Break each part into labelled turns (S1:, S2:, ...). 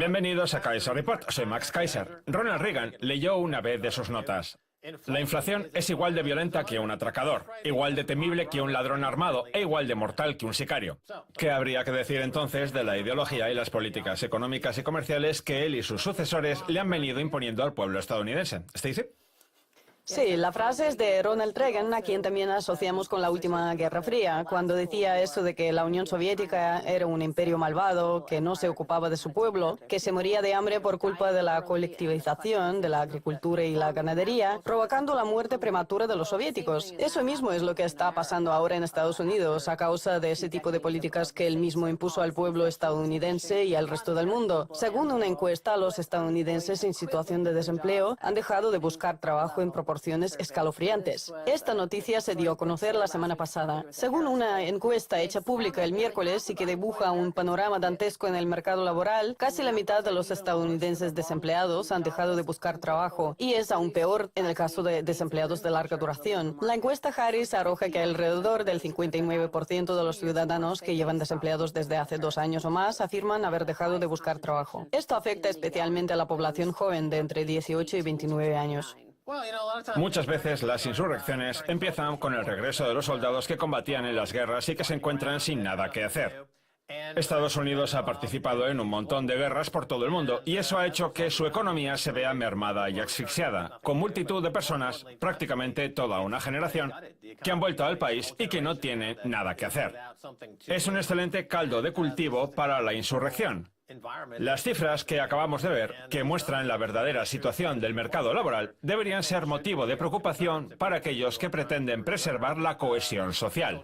S1: Bienvenidos a Kaiser Report, soy Max Kaiser. Ronald Reagan leyó una vez de sus notas: la inflación es igual de violenta que un atracador, igual de temible que un ladrón armado e igual de mortal que un sicario. ¿Qué habría que decir entonces de la ideología y las políticas económicas y comerciales que él y sus sucesores le han venido imponiendo al pueblo estadounidense? ¿Stacey?
S2: Sí, la frase es de Ronald Reagan, a quien también asociamos con la última Guerra Fría, cuando decía eso de que la Unión Soviética era un imperio malvado, que no se ocupaba de su pueblo, que se moría de hambre por culpa de la colectivización de la agricultura y la ganadería, provocando la muerte prematura de los soviéticos. Eso mismo es lo que está pasando ahora en Estados Unidos, a causa de ese tipo de políticas que él mismo impuso al pueblo estadounidense y al resto del mundo. Según una encuesta, los estadounidenses en situación de desempleo han dejado de buscar trabajo en proporciones escalofriantes. Esta noticia se dio a conocer la semana pasada. Según una encuesta hecha pública el miércoles y que dibuja un panorama dantesco en el mercado laboral, casi la mitad de los estadounidenses desempleados han dejado de buscar trabajo, y es aún peor en el caso de desempleados de larga duración. La encuesta Harris arroja que alrededor del 59% de los ciudadanos que llevan desempleados desde hace 2 años o más afirman haber dejado de buscar trabajo. Esto afecta especialmente a la población joven de entre 18 y 29 años.
S1: Muchas veces las insurrecciones empiezan con el regreso de los soldados que combatían en las guerras y que se encuentran sin nada que hacer. Estados Unidos ha participado en un montón de guerras por todo el mundo y eso ha hecho que su economía se vea mermada y asfixiada, con multitud de personas, prácticamente toda una generación, que han vuelto al país y que no tienen nada que hacer. Es un excelente caldo de cultivo para la insurrección. Las cifras que acabamos de ver, que muestran la verdadera situación del mercado laboral, deberían ser motivo de preocupación para aquellos que pretenden preservar la cohesión social.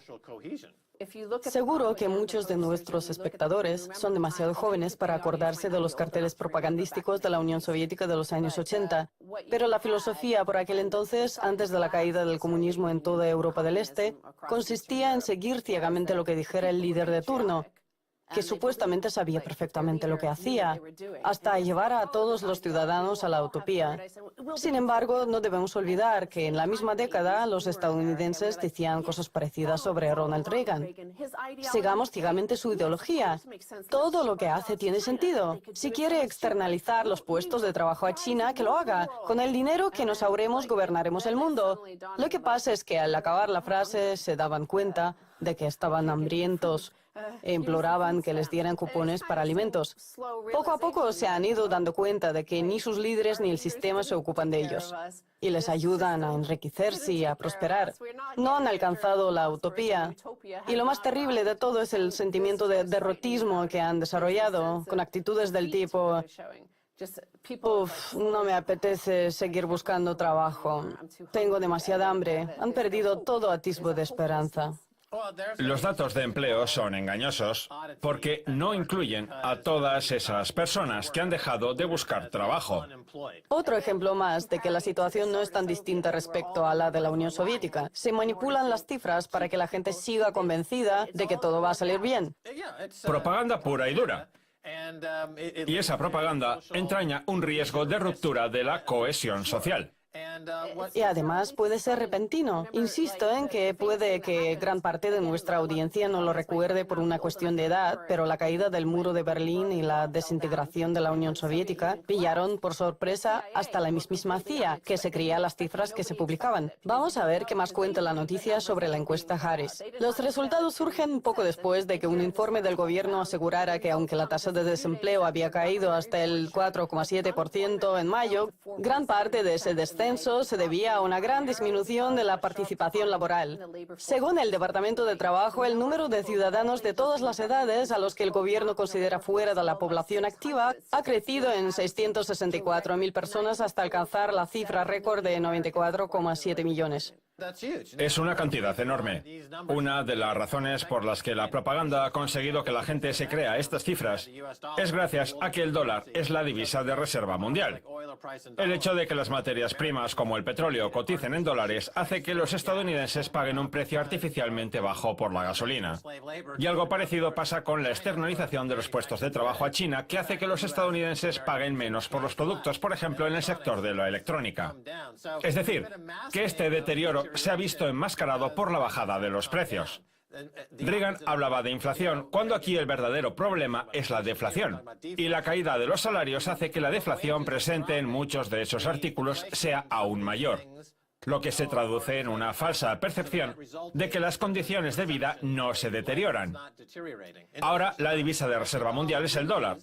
S2: Seguro que muchos de nuestros espectadores son demasiado jóvenes para acordarse de los carteles propagandísticos de la Unión Soviética de los años 80, pero la filosofía por aquel entonces, antes de la caída del comunismo en toda Europa del Este, consistía en seguir ciegamente lo que dijera el líder de turno, que supuestamente sabía perfectamente lo que hacía, hasta llevar a todos los ciudadanos a la utopía. Sin embargo, no debemos olvidar que en la misma década los estadounidenses decían cosas parecidas sobre Ronald Reagan. Sigamos ciegamente su ideología. Todo lo que hace tiene sentido. Si quiere externalizar los puestos de trabajo a China, que lo haga. Con el dinero que nos ahorremos, gobernaremos el mundo. Lo que pasa es que al acabar la frase se daban cuenta de que estaban hambrientos e imploraban que les dieran cupones para alimentos. Poco a poco se han ido dando cuenta de que ni sus líderes ni el sistema se ocupan de ellos y les ayudan a enriquecerse y a prosperar. No han alcanzado la utopía. Y lo más terrible de todo es el sentimiento de derrotismo que han desarrollado, con actitudes del tipo: no me apetece seguir buscando trabajo. Tengo demasiada hambre. Han perdido todo atisbo de esperanza.
S1: Los datos de empleo son engañosos porque no incluyen a todas esas personas que han dejado de buscar trabajo.
S2: Otro ejemplo más de que la situación no es tan distinta respecto a la de la Unión Soviética. Se manipulan las cifras para que la gente siga convencida de que todo va a salir bien.
S1: Propaganda pura y dura. Y esa propaganda entraña un riesgo de ruptura de la cohesión social.
S2: Y además puede ser repentino. Insisto en que puede que gran parte de nuestra audiencia no lo recuerde por una cuestión de edad, pero la caída del muro de Berlín y la desintegración de la Unión Soviética pillaron por sorpresa hasta la mismísima CIA, que se creía las cifras que se publicaban. Vamos a ver qué más cuenta la noticia sobre la encuesta Harris. Los resultados surgen poco después de que un informe del gobierno asegurara que aunque la tasa de desempleo había caído hasta el 4,7% en mayo, gran parte de ese descenso se debía a una gran disminución de la participación laboral. Según el Departamento de Trabajo, el número de ciudadanos de todas las edades a los que el gobierno considera fuera de la población activa ha crecido en 664.000 personas hasta alcanzar la cifra récord de 94,7 millones.
S1: Es una cantidad enorme. Una de las razones por las que la propaganda ha conseguido que la gente se crea estas cifras es gracias a que el dólar es la divisa de reserva mundial. El hecho de que las materias primas como el petróleo coticen en dólares hace que los estadounidenses paguen un precio artificialmente bajo por la gasolina. Y algo parecido pasa con la externalización de los puestos de trabajo a China, que hace que los estadounidenses paguen menos por los productos, por ejemplo, en el sector de la electrónica. Es decir, que este deterioro se ha visto enmascarado por la bajada de los precios. Reagan hablaba de inflación, cuando aquí el verdadero problema es la deflación. Y la caída de los salarios hace que la deflación presente en muchos de esos artículos sea aún mayor, lo que se traduce en una falsa percepción de que las condiciones de vida no se deterioran. Ahora, la divisa de reserva mundial es el dólar.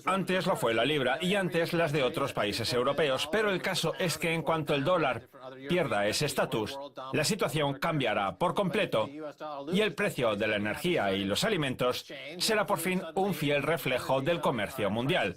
S1: Antes lo fue la libra y antes las de otros países europeos, pero el caso es que en cuanto el dólar pierda ese estatus, la situación cambiará por completo y el precio de la energía y los alimentos será por fin un fiel reflejo del comercio mundial,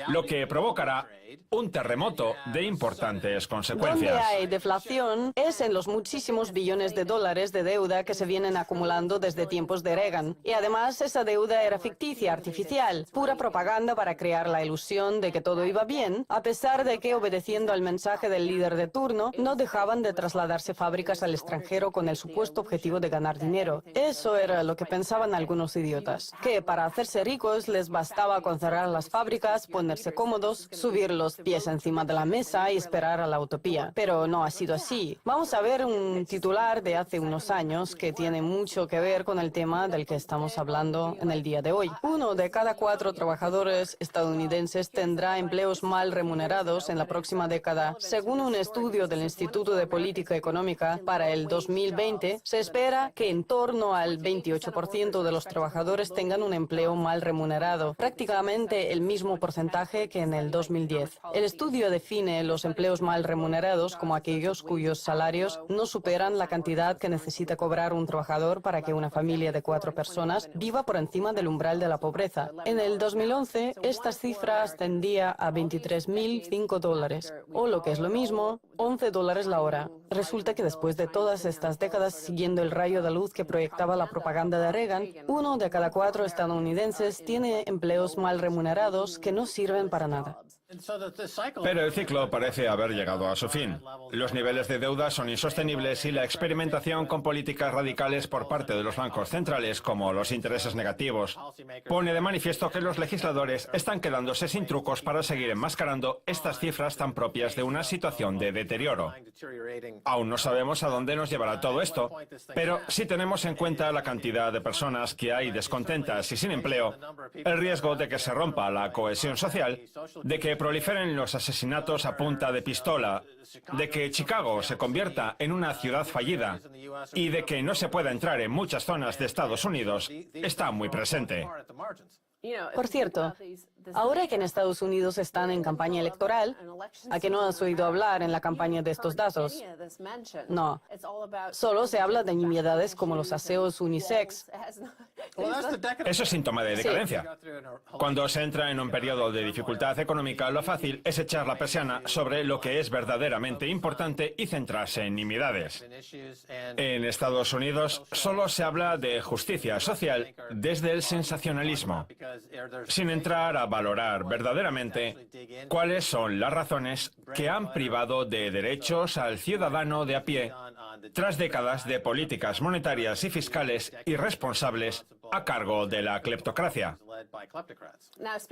S1: lo que provocará un terremoto de importantes consecuencias.
S2: Donde hay deflación es en los muchísimos billones de dólares de deuda que se vienen acumulando desde tiempos de Reagan. Y además esa deuda era ficticia, artificial, pura propaganda para crear la ilusión de que todo iba bien, a pesar de que, obedeciendo al mensaje del líder de turno, no dejaban de trasladarse fábricas al extranjero con el supuesto objetivo de ganar dinero. Eso era lo que pensaban algunos idiotas, que para hacerse ricos les bastaba con cerrar las fábricas, ponerse cómodos, subir los pies encima de la mesa y esperar a la utopía. Pero no ha sido así. Vamos a ver un titular de hace unos años que tiene mucho que ver con el tema del que estamos hablando en el día de hoy. 1 de cada 4 trabajadores estadounidenses tendrá empleos mal remunerados en la próxima década. Según un estudio del Instituto de Política Económica, para el 2020 se espera que en torno al 28% de los trabajadores tengan un empleo mal remunerado, prácticamente el mismo porcentaje que en el 2010. El estudio define los empleos mal remunerados como aquellos cuyos salarios no superan la cantidad que necesita cobrar un trabajador para que una familia de 4 personas viva por encima del umbral de la pobreza. En el 2011, esta cifra ascendía a $23.005, o lo que es lo mismo, $11 la hora. Resulta que después de todas estas décadas siguiendo el rayo de luz que proyectaba la propaganda de Reagan, 1 de cada 4 estadounidenses tiene empleos mal remunerados que no sirven para nada.
S1: Pero el ciclo parece haber llegado a su fin. Los niveles de deuda son insostenibles y la experimentación con políticas radicales por parte de los bancos centrales, como los intereses negativos, pone de manifiesto que los legisladores están quedándose sin trucos para seguir enmascarando estas cifras tan propias de una situación de deterioro. Aún no sabemos a dónde nos llevará todo esto, pero si tenemos en cuenta la cantidad de personas que hay descontentas y sin empleo, el riesgo de que se rompa la cohesión social, de que proliferen los asesinatos a punta de pistola, de que Chicago se convierta en una ciudad fallida y de que no se pueda entrar en muchas zonas de Estados Unidos, está muy presente.
S2: Por cierto, ahora que en Estados Unidos están en campaña electoral, ¿a que no has oído hablar en la campaña de estos datos? No. Solo se habla de nimiedades como los aseos unisex.
S1: Eso es síntoma de decadencia. Cuando se entra en un periodo de dificultad económica, lo fácil es echar la persiana sobre lo que es verdaderamente importante y centrarse en nimiedades. En Estados Unidos solo se habla de justicia social desde el sensacionalismo, sin entrar a valorar verdaderamente cuáles son las razones que han privado de derechos al ciudadano de a pie tras décadas de políticas monetarias y fiscales irresponsables a cargo de la cleptocracia.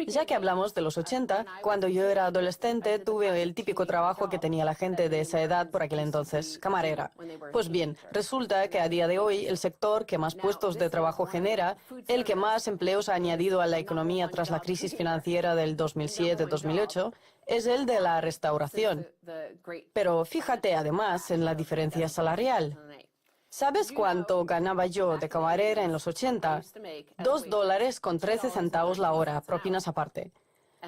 S2: Ya que hablamos de los 80, cuando yo era adolescente tuve el típico trabajo que tenía la gente de esa edad por aquel entonces, camarera. Pues bien, resulta que a día de hoy el sector que más puestos de trabajo genera, el que más empleos ha añadido a la economía tras la crisis financiera del 2007-2008, es el de la restauración. Pero fíjate además en la diferencia salarial. ¿Sabes cuánto ganaba yo de camarera en los 80? $2.13 la hora, propinas aparte.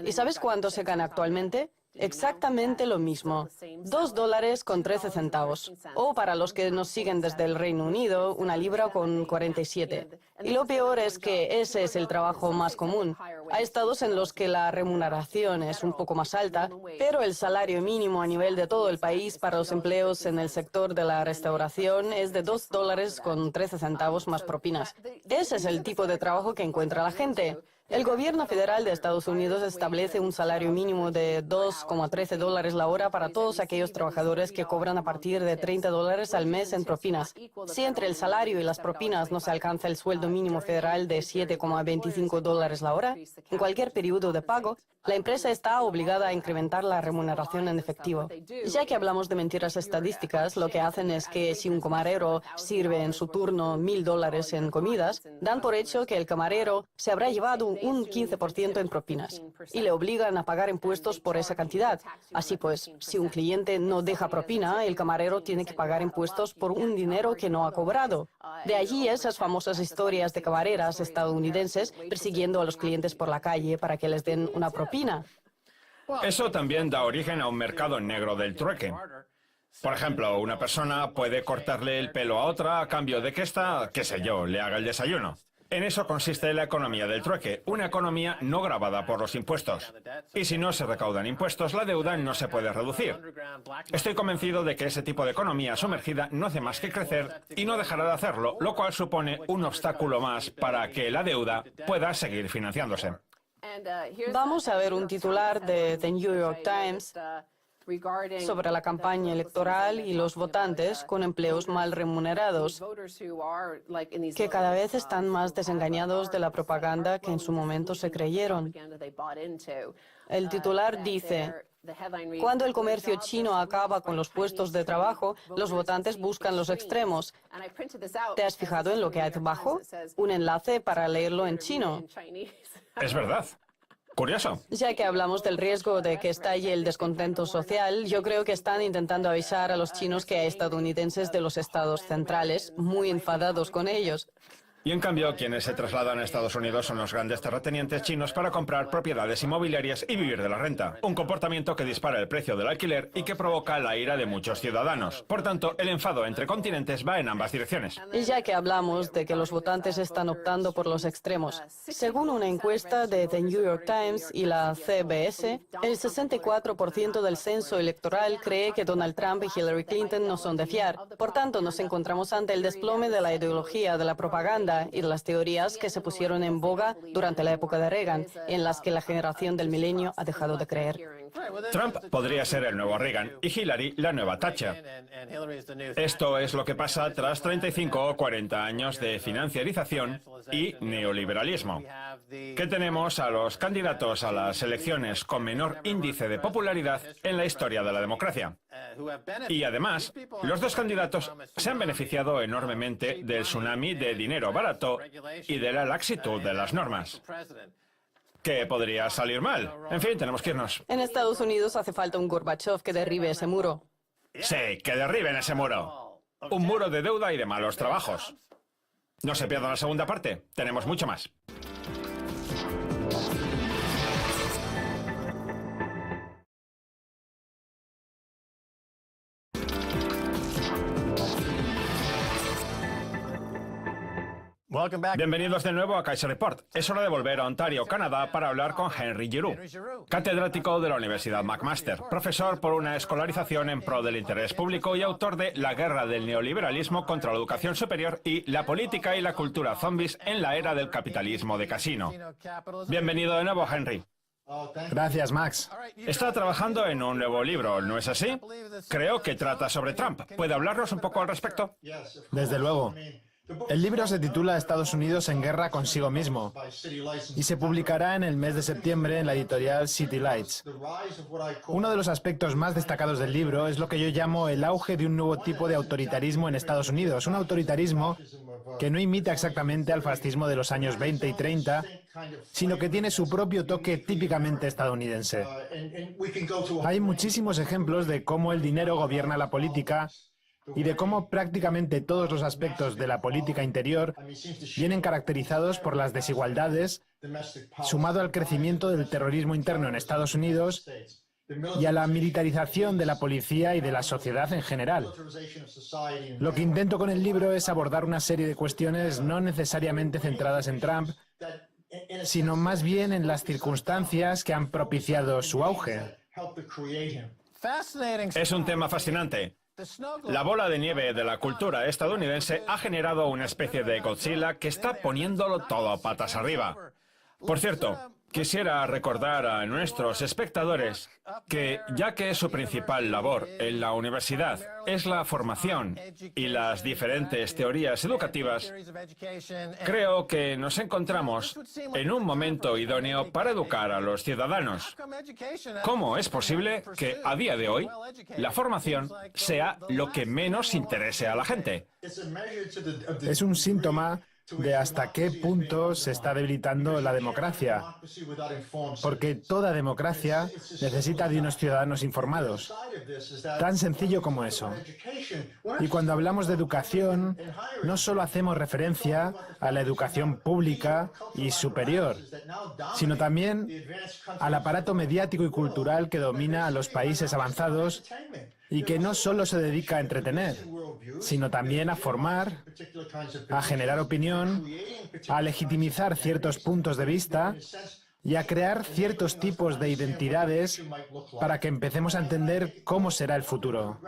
S2: ¿Y sabes cuánto se gana actualmente? Exactamente lo mismo, $2.13. O para los que nos siguen desde el Reino Unido, una libra con 47. Y lo peor es que ese es el trabajo más común. Hay estados en los que la remuneración es un poco más alta, pero el salario mínimo a nivel de todo el país para los empleos en el sector de la restauración es de $2.13 más propinas. Ese es el tipo de trabajo que encuentra la gente. El gobierno federal de Estados Unidos establece un salario mínimo de $2,13 la hora para todos aquellos trabajadores que cobran a partir de $30 al mes en propinas. Si entre el salario y las propinas no se alcanza el sueldo mínimo federal de $7,25 la hora, en cualquier periodo de pago, la empresa está obligada a incrementar la remuneración en efectivo. Ya que hablamos de mentiras estadísticas, lo que hacen es que si un camarero sirve en su turno $1,000 en comidas, dan por hecho que el camarero se habrá llevado un 15% en propinas y le obligan a pagar impuestos por esa cantidad. Así pues, si un cliente no deja propina, el camarero tiene que pagar impuestos por un dinero que no ha cobrado. De allí esas famosas historias de camareras estadounidenses persiguiendo a los clientes por la calle para que les den una propina.
S1: Eso también da origen a un mercado negro del trueque. Por ejemplo, una persona puede cortarle el pelo a otra a cambio de que ésta, qué sé yo, le haga el desayuno. En eso consiste la economía del trueque, una economía no gravada por los impuestos. Y si no se recaudan impuestos, la deuda no se puede reducir. Estoy convencido de que ese tipo de economía sumergida no hace más que crecer y no dejará de hacerlo, lo cual supone un obstáculo más para que la deuda pueda seguir financiándose.
S2: Vamos a ver un titular de The New York Times sobre la campaña electoral y los votantes con empleos mal remunerados, que cada vez están más desengañados de la propaganda que en su momento se creyeron. El titular dice: cuando el comercio chino acaba con los puestos de trabajo, los votantes buscan los extremos. ¿Te has fijado en lo que hay debajo? Un enlace para leerlo en chino.
S1: Es verdad. Curioso.
S2: Ya que hablamos del riesgo de que estalle el descontento social, yo creo que están intentando avisar a los chinos que hay estadounidenses de los estados centrales muy enfadados con ellos.
S1: Y en cambio, quienes se trasladan a Estados Unidos son los grandes terratenientes chinos para comprar propiedades inmobiliarias y vivir de la renta. Un comportamiento que dispara el precio del alquiler y que provoca la ira de muchos ciudadanos. Por tanto, el enfado entre continentes va en ambas direcciones.
S2: Y ya que hablamos de que los votantes están optando por los extremos, según una encuesta de The New York Times y la CBS, el 64% del censo electoral cree que Donald Trump y Hillary Clinton no son de fiar. Por tanto, nos encontramos ante el desplome de la ideología de la propaganda y de las teorías que se pusieron en boga durante la época de Reagan, en las que la generación del milenio ha dejado de creer.
S1: Trump podría ser el nuevo Reagan y Hillary la nueva Thatcher. Esto es lo que pasa tras 35 o 40 años de financiarización y neoliberalismo. Que tenemos a los candidatos a las elecciones con menor índice de popularidad en la historia de la democracia. Y además, los dos candidatos se han beneficiado enormemente del tsunami de dinero barato y de la laxitud de las normas. ¿Qué podría salir mal? En fin, tenemos que irnos.
S2: En Estados Unidos hace falta un Gorbachev que derribe ese muro.
S1: Sí, que derriben ese muro. Un muro de deuda y de malos trabajos. No se pierdan la segunda parte. Tenemos mucho más. Bienvenidos de nuevo a Kaiser Report. Es hora de volver a Ontario, Canadá, para hablar con Henry Giroux, catedrático de la Universidad McMaster, profesor por una escolarización en pro del interés público y autor de La guerra del neoliberalismo contra la educación superior y La política y la cultura zombies en la era del capitalismo de casino. Bienvenido de nuevo, Henry.
S3: Gracias, Max.
S1: Está trabajando en un nuevo libro, ¿no es así? Creo que trata sobre Trump. ¿Puede hablarnos un poco al respecto?
S3: Desde luego. El libro se titula Estados Unidos en guerra consigo mismo y se publicará en el mes de septiembre en la editorial City Lights. Uno de los aspectos más destacados del libro es lo que yo llamo el auge de un nuevo tipo de autoritarismo en Estados Unidos, un autoritarismo que no imita exactamente al fascismo de los años 20 y 30, sino que tiene su propio toque típicamente estadounidense. Hay muchísimos ejemplos de cómo el dinero gobierna la política y de cómo prácticamente todos los aspectos de la política interior vienen caracterizados por las desigualdades, sumado al crecimiento del terrorismo interno en Estados Unidos y a la militarización de la policía y de la sociedad en general. Lo que intento con el libro es abordar una serie de cuestiones no necesariamente centradas en Trump, sino más bien en las circunstancias que han propiciado su auge.
S1: Es un tema fascinante. La bola de nieve de la cultura estadounidense ha generado una especie de Godzilla que está poniéndolo todo patas arriba. Por cierto, quisiera recordar a nuestros espectadores que, ya que su principal labor en la universidad es la formación y las diferentes teorías educativas, creo que nos encontramos en un momento idóneo para educar a los ciudadanos. ¿Cómo es posible que, a día de hoy, la formación sea lo que menos interese a la gente?
S3: Es un síntoma de hasta qué punto se está debilitando la democracia, porque toda democracia necesita de unos ciudadanos informados. Tan sencillo como eso. Y cuando hablamos de educación, no solo hacemos referencia a la educación pública y superior, sino también al aparato mediático y cultural que domina a los países avanzados y que no solo se dedica a entretener, sino también a formar, a generar opinión, a legitimizar ciertos puntos de vista y a crear ciertos tipos de identidades para que empecemos a entender cómo será el futuro.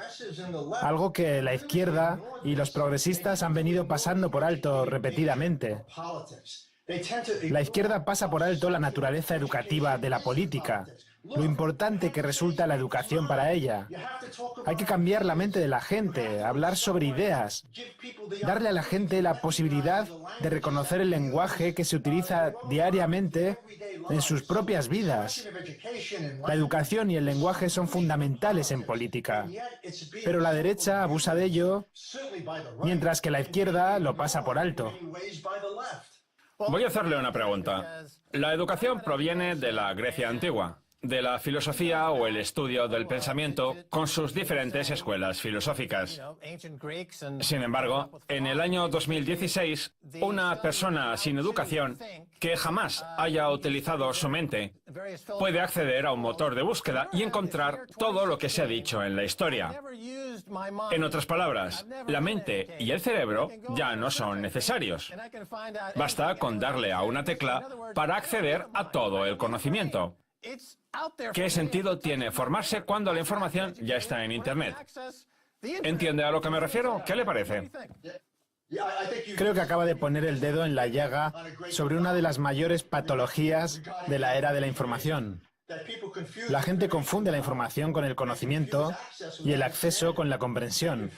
S3: Algo que la izquierda y los progresistas han venido pasando por alto repetidamente. La izquierda pasa por alto la naturaleza educativa de la política, lo importante que resulta la educación para ella. Hay que cambiar la mente de la gente, hablar sobre ideas, darle a la gente la posibilidad de reconocer el lenguaje que se utiliza diariamente en sus propias vidas. La educación y el lenguaje son fundamentales en política, pero la derecha abusa de ello, mientras que la izquierda lo pasa por alto.
S1: Voy a hacerle una pregunta. La educación proviene de la Grecia antigua, de la filosofía o el estudio del pensamiento con sus diferentes escuelas filosóficas. Sin embargo, en el año 2016, una persona sin educación que jamás haya utilizado su mente puede acceder a un motor de búsqueda y encontrar todo lo que se ha dicho en la historia. En otras palabras, la mente y el cerebro ya no son necesarios. Basta con darle a una tecla para acceder a todo el conocimiento. ¿Qué sentido tiene formarse cuando la información ya está en Internet? ¿Entiende a lo que me refiero? ¿Qué le parece?
S3: Creo que acaba de poner el dedo en la llaga sobre una de las mayores patologías de la era de la información. La gente confunde la información con el conocimiento y el acceso con la comprensión,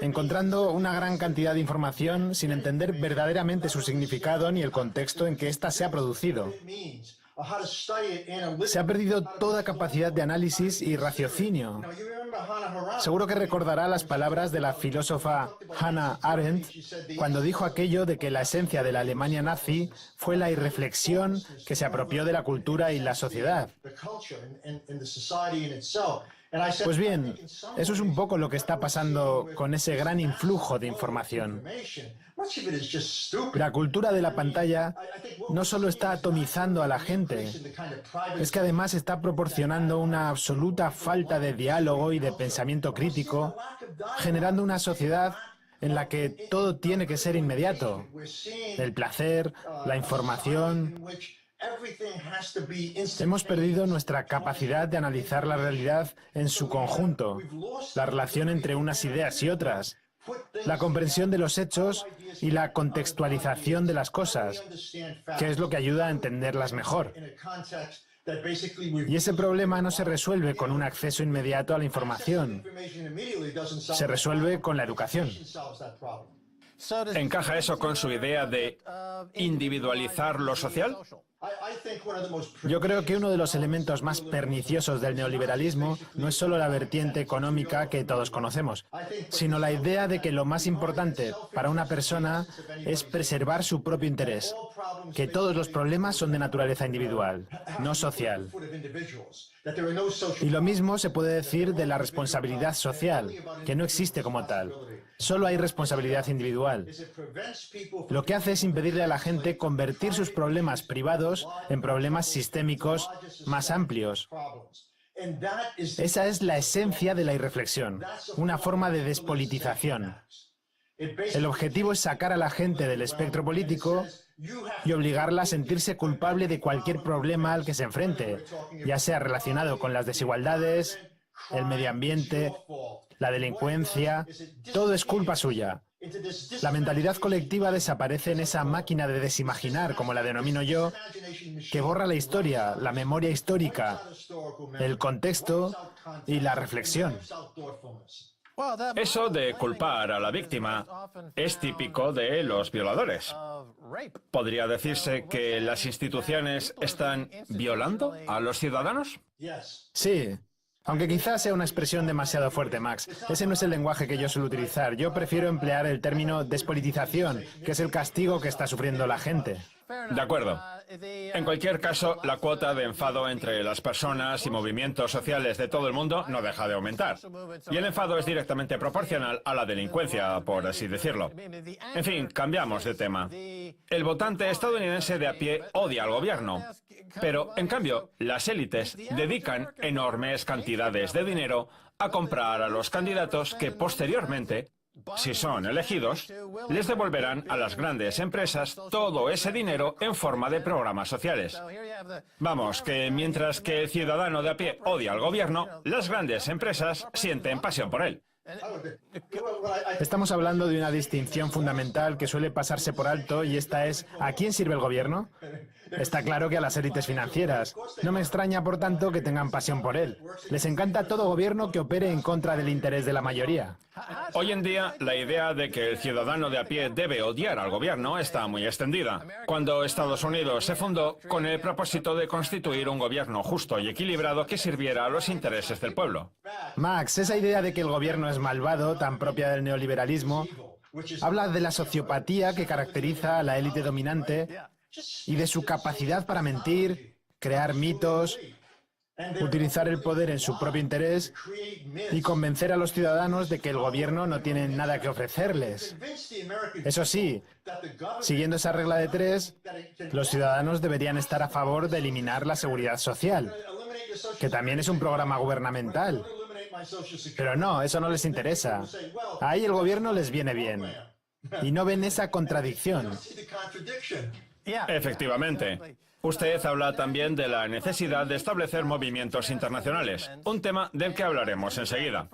S3: encontrando una gran cantidad de información sin entender verdaderamente su significado ni el contexto en que ésta se ha producido. Se ha perdido toda capacidad de análisis y raciocinio. Seguro que recordará las palabras de la filósofa Hannah Arendt cuando dijo aquello de que la esencia de la Alemania nazi fue la irreflexión que se apropió de la cultura y la sociedad. Pues bien, eso es un poco lo que está pasando con ese gran influjo de información. La cultura de la pantalla no solo está atomizando a la gente, es que además está proporcionando una absoluta falta de diálogo y de pensamiento crítico, generando una sociedad en la que todo tiene que ser inmediato. El placer, la información. Hemos perdido nuestra capacidad de analizar la realidad en su conjunto, la relación entre unas ideas y otras, la comprensión de los hechos y la contextualización de las cosas, que es lo que ayuda a entenderlas mejor. Y ese problema no se resuelve con un acceso inmediato a la información, se resuelve con la educación.
S1: ¿Encaja eso con su idea de individualizar lo social?
S3: Yo creo que uno de los elementos más perniciosos del neoliberalismo no es solo la vertiente económica que todos conocemos, sino la idea de que lo más importante para una persona es preservar su propio interés, que todos los problemas son de naturaleza individual, no social. Y lo mismo se puede decir de la responsabilidad social, que no existe como tal. Solo hay responsabilidad individual. Lo que hace es impedirle a la gente convertir sus problemas privados en problemas sistémicos más amplios. Esa es la esencia de la irreflexión, una forma de despolitización. El objetivo es sacar a la gente del espectro político y obligarla a sentirse culpable de cualquier problema al que se enfrente, ya sea relacionado con las desigualdades, el medio ambiente, la delincuencia. Todo es culpa suya. La mentalidad colectiva desaparece en esa máquina de desimaginar, como la denomino yo, que borra la historia, la memoria histórica, el contexto y la reflexión.
S1: Eso de culpar a la víctima es típico de los violadores. ¿Podría decirse que las instituciones están violando a los ciudadanos?
S3: Sí. Aunque quizás sea una expresión demasiado fuerte, Max. Ese no es el lenguaje que yo suelo utilizar. Yo prefiero emplear el término despolitización, que es el castigo que está sufriendo la gente.
S1: De acuerdo. En cualquier caso, la cuota de enfado entre las personas y movimientos sociales de todo el mundo no deja de aumentar. Y el enfado es directamente proporcional a la delincuencia, por así decirlo. En fin, cambiamos de tema. El votante estadounidense de a pie odia al gobierno, pero, en cambio, las élites dedican enormes cantidades de dinero a comprar a los candidatos que posteriormente, si son elegidos, les devolverán a las grandes empresas todo ese dinero en forma de programas sociales. Vamos, que mientras que el ciudadano de a pie odia al gobierno, las grandes empresas sienten pasión por él.
S3: Estamos hablando de una distinción fundamental que suele pasarse por alto y esta es ¿a quién sirve el gobierno? Está claro que a las élites financieras. No me extraña, por tanto, que tengan pasión por él. Les encanta todo gobierno que opere en contra del interés de la mayoría.
S1: Hoy en día, la idea de que el ciudadano de a pie debe odiar al gobierno está muy extendida. Cuando Estados Unidos se fundó con el propósito de constituir un gobierno justo y equilibrado que sirviera a los intereses del pueblo.
S3: Max, esa idea de que el gobierno es malvado, tan propia del neoliberalismo, habla de la sociopatía que caracteriza a la élite dominante y de su capacidad para mentir, crear mitos, utilizar el poder en su propio interés y convencer a los ciudadanos de que el gobierno no tiene nada que ofrecerles. Eso sí, siguiendo esa regla de tres, los ciudadanos deberían estar a favor de eliminar la seguridad social, que también es un programa gubernamental. Pero no, eso no les interesa. Ahí el gobierno les viene bien. Y no ven esa contradicción.
S1: Efectivamente. Usted habla también de la necesidad de establecer movimientos internacionales, un tema del que hablaremos enseguida.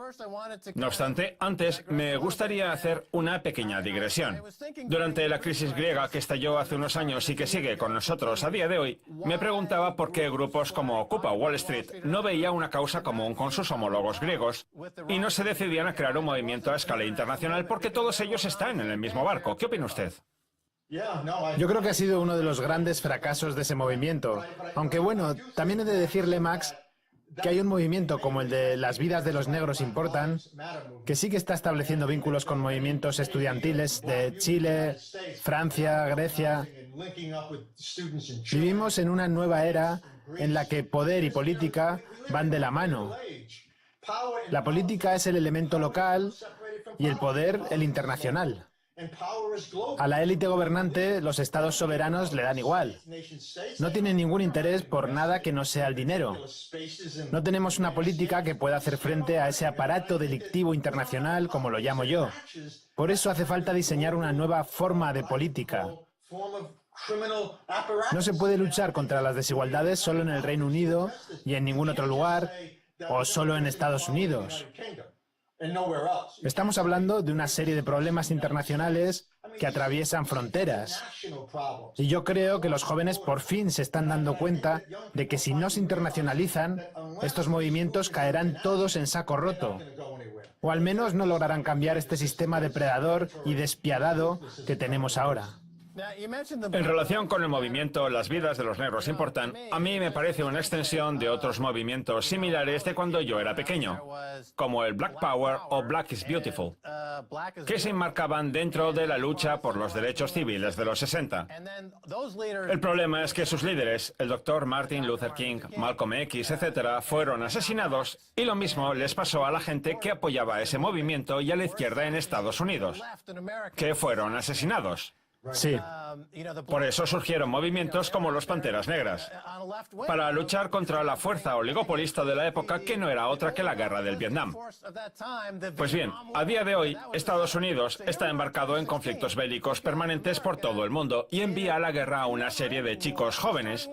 S1: No obstante, antes me gustaría hacer una pequeña digresión. Durante la crisis griega que estalló hace unos años y que sigue con nosotros a día de hoy, me preguntaba por qué grupos como Occupy Wall Street no veía una causa común con sus homólogos griegos y no se decidían a crear un movimiento a escala internacional porque todos ellos están en el mismo barco. ¿Qué opina usted?
S3: Yo creo que ha sido uno de los grandes fracasos de ese movimiento. Aunque bueno, también he de decirle, Max, que hay un movimiento como el de Las vidas de los negros importan, que sí que está estableciendo vínculos con movimientos estudiantiles de Chile, Francia, Grecia. Vivimos en una nueva era en la que poder y política van de la mano. La política es el elemento local y el poder el internacional. A la élite gobernante, los estados soberanos le dan igual. No tienen ningún interés por nada que no sea el dinero. No tenemos una política que pueda hacer frente a ese aparato delictivo internacional, como lo llamo yo. Por eso hace falta diseñar una nueva forma de política. No se puede luchar contra las desigualdades solo en el Reino Unido y en ningún otro lugar, o solo en Estados Unidos. Estamos hablando de una serie de problemas internacionales que atraviesan fronteras. Y yo creo que los jóvenes por fin se están dando cuenta de que si no se internacionalizan, estos movimientos caerán todos en saco roto. O al menos no lograrán cambiar este sistema depredador y despiadado que tenemos ahora.
S1: En relación con el movimiento Las vidas de los negros importan, a mí me parece una extensión de otros movimientos similares de cuando yo era pequeño, como el Black Power o Black is Beautiful, que se enmarcaban dentro de la lucha por los derechos civiles de los 60. El problema es que sus líderes, el Dr. Martin Luther King, Malcolm X, etc., fueron asesinados y lo mismo les pasó a la gente que apoyaba ese movimiento y a la izquierda en Estados Unidos, que fueron asesinados.
S3: Sí.
S1: Por eso surgieron movimientos como los Panteras Negras, para luchar contra la fuerza oligopolista de la época que no era otra que la guerra del Vietnam. Pues bien, a día de hoy, Estados Unidos está embarcado en conflictos bélicos permanentes por todo el mundo y envía a la guerra a una serie de chicos jóvenes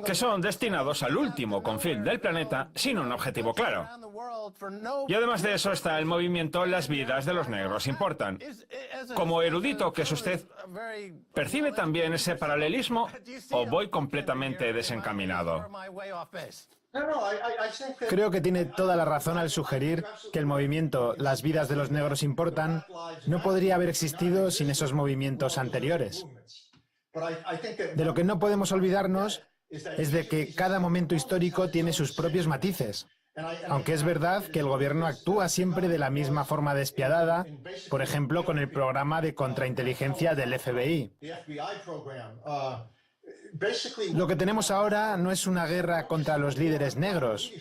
S1: que son destinados al último confín del planeta sin un objetivo claro. Y además de eso está el movimiento Las vidas de los negros importan. Como erudito que es usted, ¿percibe también ese paralelismo o voy completamente desencaminado?
S3: Creo que tiene toda la razón al sugerir que el movimiento Las vidas de los negros importan no podría haber existido sin esos movimientos anteriores. De lo que no podemos olvidarnos es de que cada momento histórico tiene sus propios matices. Aunque es verdad que el gobierno actúa siempre de la misma forma despiadada, por ejemplo, con el programa de contrainteligencia del FBI. Lo que tenemos ahora no es una guerra contra los líderes negros,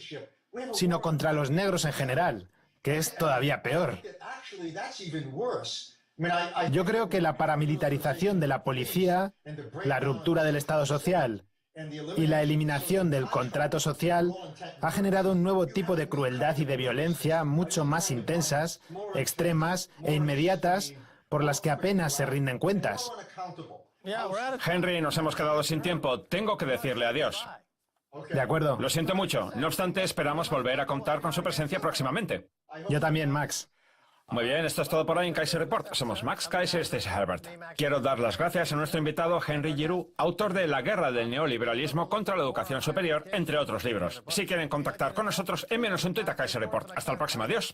S3: sino contra los negros en general, que es todavía peor. Yo creo que la paramilitarización de la policía, la ruptura del Estado social y la eliminación del contrato social ha generado un nuevo tipo de crueldad y de violencia mucho más intensas, extremas e inmediatas, por las que apenas se rinden cuentas.
S1: Henry, nos hemos quedado sin tiempo. Tengo que decirle adiós.
S3: De acuerdo.
S1: Lo siento mucho. No obstante, esperamos volver a contar con su presencia próximamente.
S3: Yo también, Max.
S1: Muy bien, esto es todo por hoy en Kaiser Report. Somos Max Kaiser y Stacey Herbert. Quiero dar las gracias a nuestro invitado Henry Giroux, autor de La guerra del neoliberalismo contra la educación superior, entre otros libros. Si quieren contactar con nosotros, envíenos un tuit a Kaiser Report. Hasta la próxima. Adiós.